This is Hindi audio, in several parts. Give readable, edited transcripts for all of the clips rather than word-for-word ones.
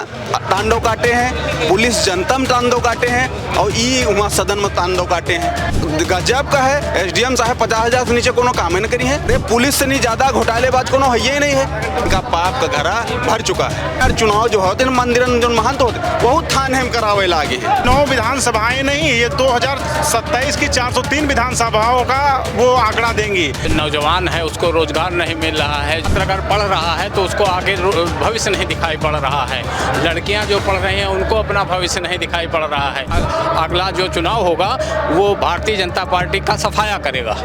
तांडव काटे हैं, पुलिस जनता में तांडव काटे हैं और ई वहाँ सदन में तांडव काटे हैं। गजब का है, एसडीएम साहब 50,000 से नीचे कोनो काम न करी है। अरे पुलिस से नहीं ज्यादा घोटालेबाज कोनो है ही नहीं है। इनका पाप का घरा भर चुका है। यार चुनाव जो होते मंदिरन जो महंत होते बहुत थान हम करावे लागे है। 9 विधानसभाएं नहीं, ये 2027 की 403 विधानसभाओं का वो आंकड़ा देंगी। नौजवान है उसको रोजगार नहीं मिल रहा है, अगर पढ़ रहा है तो उसको आगे भविष्य नहीं दिखाई पड़ रहा है। लड़कियां जो पढ़ रही हैं उनको अपना भविष्य नहीं दिखाई पड़ रहा है। अगला जो चुनाव होगा वो भारतीय जनता पार्टी का सफाया करेगा।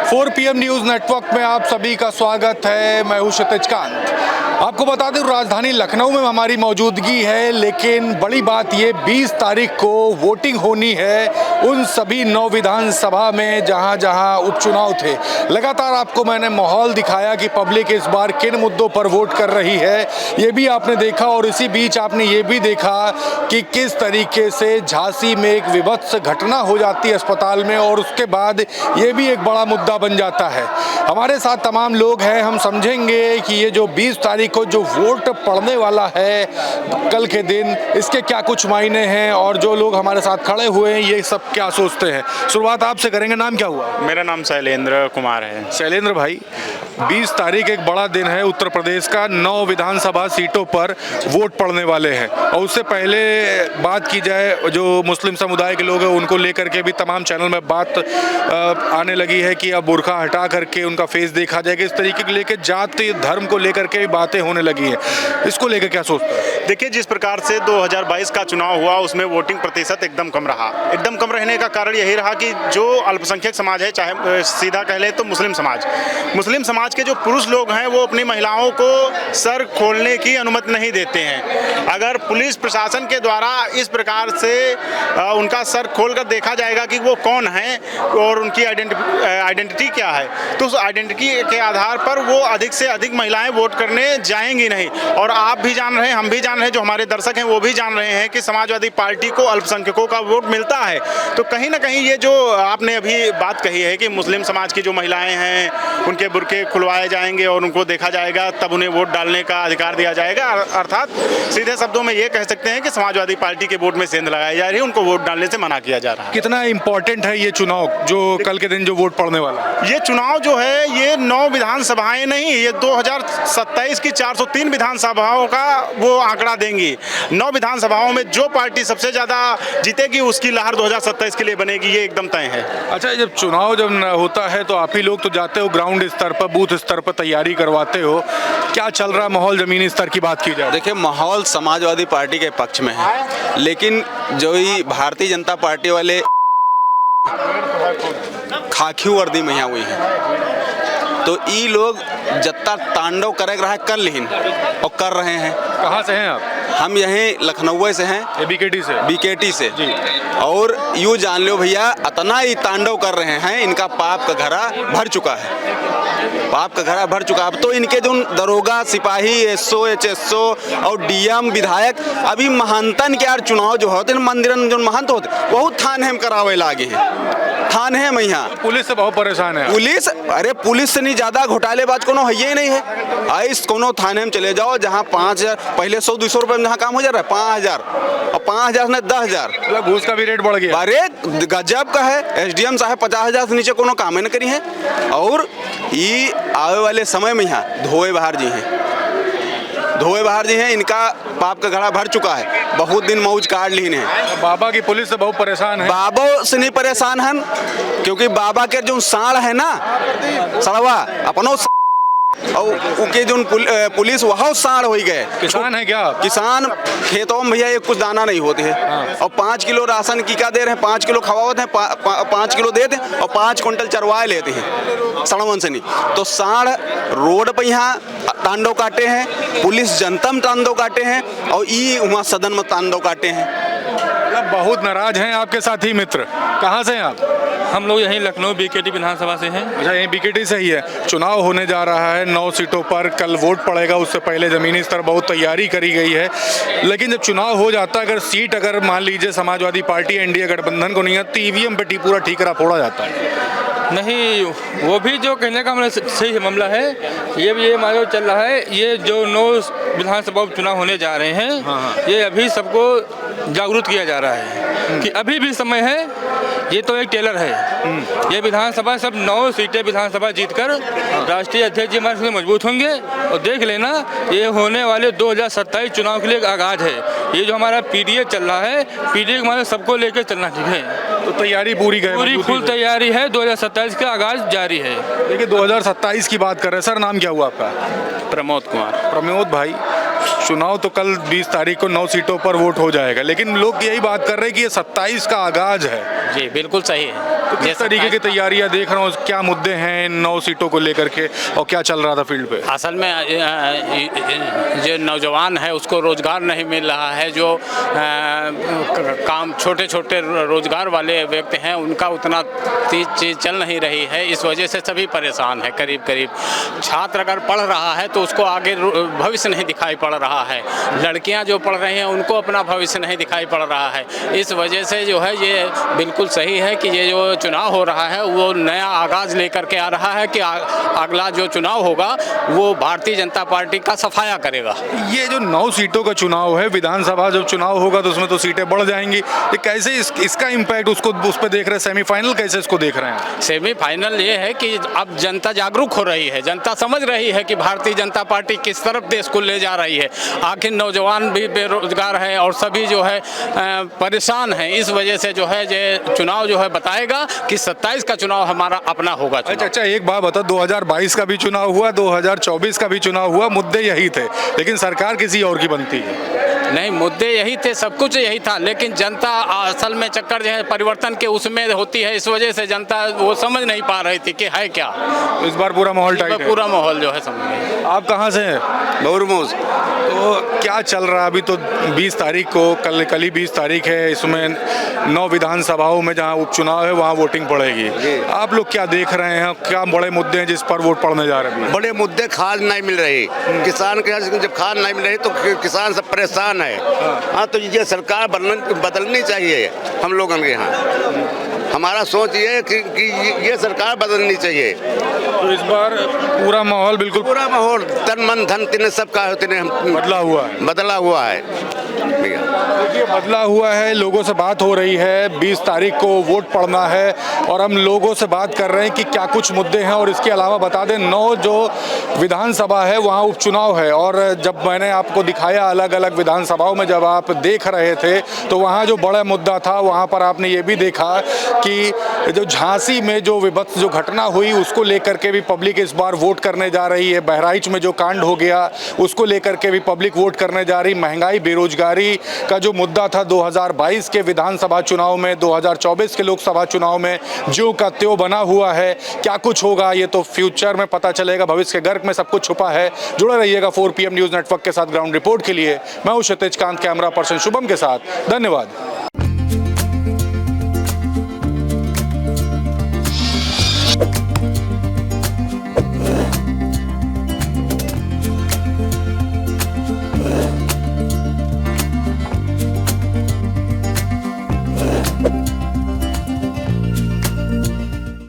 4 PM न्यूज़ नेटवर्क में आप सभी का स्वागत है। मैं हूं क्षितिज कांत। आपको बता दें राजधानी लखनऊ में हमारी मौजूदगी है, लेकिन बड़ी बात ये 20 तारीख को वोटिंग होनी है उन सभी 9 विधानसभा में जहां जहां उपचुनाव थे। लगातार आपको मैंने माहौल दिखाया कि पब्लिक इस बार किन मुद्दों पर वोट कर रही है, ये भी आपने देखा। और इसी बीच आपने ये भी देखा कि किस तरीके से झांसी में एक विभत्स घटना हो जाती है अस्पताल में, और उसके बाद ये भी एक बड़ा मुद्दा बन जाता है। हमारे साथ तमाम लोग हैं, हम समझेंगे कि ये जो 20 तारीख को जो वोट पड़ने वाला है कल के दिन, इसके क्या कुछ मायने हैं और जो लोग हमारे साथ खड़े हुए हैं ये सब क्या सोचते हैं। शुरुआत आपसे करेंगे। नाम क्या हुआ? मेरा नाम शैलेंद्र कुमार है। शैलेंद्र भाई, 20 तारीख एक बड़ा दिन है। उत्तर प्रदेश का 9 विधानसभा सीटों पर वोट पड़ने वाले हैं, और उससे पहले बात की जाए जो मुस्लिम समुदाय के लोग हैं उनको लेकर के भी तमाम चैनल में बात आने लगी है कि अब बुर्का हटा करके उनका फेस देखा जाएगा। इस तरीके को लेकर जाति धर्म को लेकर के भी बातें होने लगी है। इसको लेकर क्या सोचते हैं? देखिए, जिस प्रकार से 2022 का चुनाव हुआ उसमें वोटिंग प्रतिशत एकदम कम रहा। एकदम कम रहने का कारण यही रहा कि जो अल्पसंख्यक समाज है, चाहे सीधा कह ले तो मुस्लिम समाज के जो पुरुष लोग हैं वो अपनी महिलाओं को सर खोलने की अनुमति नहीं देते हैं। अगर पुलिस प्रशासन के द्वारा इस प्रकार से उनका सर खोलकर देखा जाएगा कि वो कौन है और उनकी आइडेंटिटी क्या है, तो उस आइडेंटिटी के आधार पर वो अधिक से अधिक महिलाएं वोट करने जाएंगी नहीं। और आप भी जान रहे हैं, हम भी जान रहे हैं, जो हमारे दर्शक हैं वो भी जान रहे हैं कि समाजवादी पार्टी को अल्पसंख्यकों का वोट मिलता है। तो कहीं ना कहीं ये जो आपने अभी बात कही है कि मुस्लिम समाज की जो महिलाएं हैं उनके बुर्के खुलवाए जाएंगे और उनको देखा जाएगा तब उन्हें वोट डालने का अधिकार दिया जाएगा, अर्थात सीधे शब्दों में ये कह सकते हैं कि समाजवादी पार्टी के वोट में सेंध लगाई जा रही है, उनको वोट डालने से मना किया जा रहा है। कितना इंपॉर्टेंट है ये चुनाव जो कल के दिन जो वोट पड़ने वाला है? ये चुनाव जो है ये 9 विधानसभाएं नहीं, ये 2027 की 403 विधानसभाओं का वो आंकड़ा देंगी। 9 विधानसभाओं में जो पार्टी सबसे ज्यादा जीतेगी उसकी लहर 2027 के लिए बनेगी, ये एकदम तय है। अच्छा, जब चुनाव होता है तो आप ही लोग तो जाते हो ग्राउंड स्तर पर, बूथ स्तर पर तैयारी करवाते हो, क्या चल रहा माहौल जमीनी स्तर की बात की जाए? देखिए, माहौल समाजवादी पार्टी के पक्ष में है, लेकिन जो ही भारतीय जनता पार्टी वाले खाकी वर्दी में यहाँ हुई है, तो ये लोग जत्ता तांडव करे रहा है कर लिहिन और कर रहे हैं। कहाँ से हैं आप? हम यहीं लखनऊ से हैं। बीकेटी से जी। और यूँ जान लो भैया, इतना ही तांडव कर रहे हैं, इनका पाप का घरा भर चुका है। पाप का घरा भर चुका। अब तो इनके जो दरोगा, सिपाही, एसओ, एचएसओ और डीएम, विधायक अभी महंतन के यार चुनाव जो होते मंदिरन जो महंत होते बहुत थान हम करावे लागे हैं। थान है मैया। पुलिस से बहुत परेशान है। पुलिस से नहीं ज्यादा घोटालेबाज कोनो है ही नहीं है। आइस कोनो थाने में चले जाओ जहाँ 5,000 पहले 100-200 रुपए में जहाँ काम हो जा रहा है 5,000 और 5,000 से 10,000 घूस का भी रेट बढ़ गया। अरे गजब का है, एसडीएम साहब 50,000 से नीचे कोनो काम न करी है। और ये आने वाले समय में यहाँ धोए बहार जी हैं, इनका पाप का घड़ा भर चुका है। बहुत दिन मौज काट ली है। बाबा की पुलिस से बहुत परेशान है। बाबा से नहीं परेशान है, क्योंकि बाबा के जो साड़ है ना, सड़वा अपनों और उनके जो पुलिस वहाँ साड़ हो गए। किसान है क्या? किसान खेतों में भैया एक कुछ दाना नहीं होते है। हाँ। और 5 किलो राशन की क्या दे रहे हैं, 5 किलो खवावत हैं, 5 किलो देते हैं और 5 क्विंटल चरवाए लेते हैं सड़वन से नहीं। तो साड़ रोड पर यहाँ तांडव काटे हैं, पुलिस जनता में तांडव काटे हैं और ई वहाँ सदन में तांडव काटे हैं। बहुत नाराज हैं आपके साथी मित्र। कहाँ से हैं आप? हम लोग यहीं लखनऊ बीकेटी विधानसभा से हैं। अच्छा, यहीं बीकेटी से ही है। चुनाव होने जा रहा है 9 सीटों पर, कल वोट पड़ेगा, उससे पहले ज़मीनी स्तर बहुत तैयारी करी गई है। लेकिन जब चुनाव हो जाता है, अगर मान लीजिए समाजवादी पार्टी एनडीए गठबंधन को नहीं है तो ईवीएम पे पूरा ठीकरा फोड़ा जाता है। नहीं, वो भी जो कहने का मतलब सही मामला है। ये मामला चल रहा है, ये जो 9 विधानसभा उपचुनाव होने जा रहे हैं, ये अभी सबको जागरूक किया जा रहा है कि अभी भी समय है। ये तो एक टेलर है। ये विधानसभा सब 9 सीटें विधानसभा जीतकर राष्ट्रीय अध्यक्ष जी हमारे से मजबूत होंगे। और देख लेना, ये होने वाले 2027 चुनाव के लिए एक आगाज है। ये जो हमारा पीडीए चल रहा है, पीडीए हमारे सबको लेकर चलना ठीक है। तो तैयारी पूरी फुल तैयारी है। 2027 का आगाज जारी है। देखिए 2027 की बात कर रहे हैं। सर, नाम क्या हुआ आपका? प्रमोद कुमार। प्रमोद भाई, चुनाव तो कल 20 तारीख को 9 सीटों पर वोट हो जाएगा, लेकिन लोग यही बात कर रहे हैं कि ये 27 का आगाज है। जी बिल्कुल सही है। तो किस तरीके की तैयारियां देख रहा हूँ, क्या मुद्दे हैं 9 सीटों को लेकर के और क्या चल रहा था फील्ड पे? असल में जो नौजवान है उसको रोज़गार नहीं मिल रहा है। जो काम छोटे छोटे रोज़गार वाले व्यक्ति हैं उनका उतना चीज़ चल नहीं रही है। इस वजह से सभी परेशान है। करीब करीब छात्र अगर पढ़ रहा है तो उसको आगे भविष्य नहीं दिखाई पड़ रहा है। लड़कियां जो पढ़ रही हैं उनको अपना भविष्य नहीं दिखाई पड़ रहा है। इस वजह से जो है ये बिल्कुल सही है कि ये जो चुनाव हो रहा है वो नया आगाज़ लेकर के आ रहा है कि अगला जो चुनाव होगा वो भारतीय जनता पार्टी का सफाया करेगा। ये जो 9 सीटों का चुनाव है, विधानसभा जब चुनाव होगा तो उसमें तो सीटें बढ़ जाएंगी। ये कैसे इसका इम्पैक्ट उसको उस पर देख रहे हैं? सेमीफाइनल कैसे इसको देख रहे हैं? सेमीफाइनल ये है कि अब जनता जागरूक हो रही है। जनता समझ रही है कि भारतीय जनता पार्टी किस तरफ देश को ले जा रही है। आखिर नौजवान भी बेरोजगार है और सभी जो है परेशान हैं। इस वजह से जो है ये चुनाव जो है बताएगा कि 27 का चुनाव हमारा अपना होगा। अच्छा, एक बात बता, 2022 का भी चुनाव हुआ, 2024 का भी चुनाव हुआ, मुद्दे यही थे, लेकिन सरकार किसी और की बनती है। नहीं, मुद्दे यही थे, सब कुछ यही था, लेकिन जनता असल में चक्कर जो है परिवर्तन के उसमें होती है। इस वजह से जनता वो समझ नहीं पा रही थी कि है क्या। इस बार पूरा माहौल टाइट है। पूरा माहौल जो है समझ। आप कहाँ से हैं? बहुरमोज। तो क्या चल रहा है अभी? तो 20 तारीख को कल ही 20 तारीख है। इसमें 9 विधानसभाओं में जहां उपचुनाव है वहां वोटिंग पड़ेगी। आप लोग क्या देख रहे हैं? क्या बड़े मुद्दे हैं जिस पर वोट पड़ने जा रहे हैं? बड़े मुद्दे, खाद नहीं मिल रही किसान के यहाँ। जब खाद नहीं मिल रही तो किसान सब परेशान है। हाँ, तो ये सरकार बदलनी चाहिए हम लोगों के यहाँ। हमारा सोच ये है कि ये सरकार बदलनी चाहिए। तो इस बार पूरा माहौल बिल्कुल पूरा माहौल तन मन धन तीन सबका बदला हुआ है। देखिए बदला हुआ है। लोगों से बात हो रही है, 20 तारीख को वोट पड़ना है और हम लोगों से बात कर रहे हैं कि क्या कुछ मुद्दे हैं। और इसके अलावा बता दें 9 जो विधानसभा है वहाँ उपचुनाव है। और जब मैंने आपको दिखाया अलग अलग विधानसभाओं में जब आप देख रहे थे तो वहाँ जो बड़ा मुद्दा था वहाँ पर आपने ये भी देखा कि जो झांसी में जो विभत्स जो घटना हुई उसको लेकर के भी पब्लिक इस बार वोट करने जा रही है। बहराइच में जो कांड हो गया उसको लेकर के भी पब्लिक वोट करने जा रही। महंगाई, बेरोजगारी का जो मुद्दा था 2022 के विधानसभा चुनाव में, 2024 के लोकसभा चुनाव में ज्यों का त्यों बना हुआ है। क्या कुछ होगा ये तो फ्यूचर में पता चलेगा। भविष्य के गर्भ में सब कुछ छुपा है। जुड़े रहिएगा 4PM न्यूज़ नेटवर्क के साथ। ग्राउंड रिपोर्ट के लिए मैं हूं क्षितिज कांत, कैमरा पर्सन शुभम के साथ। धन्यवाद।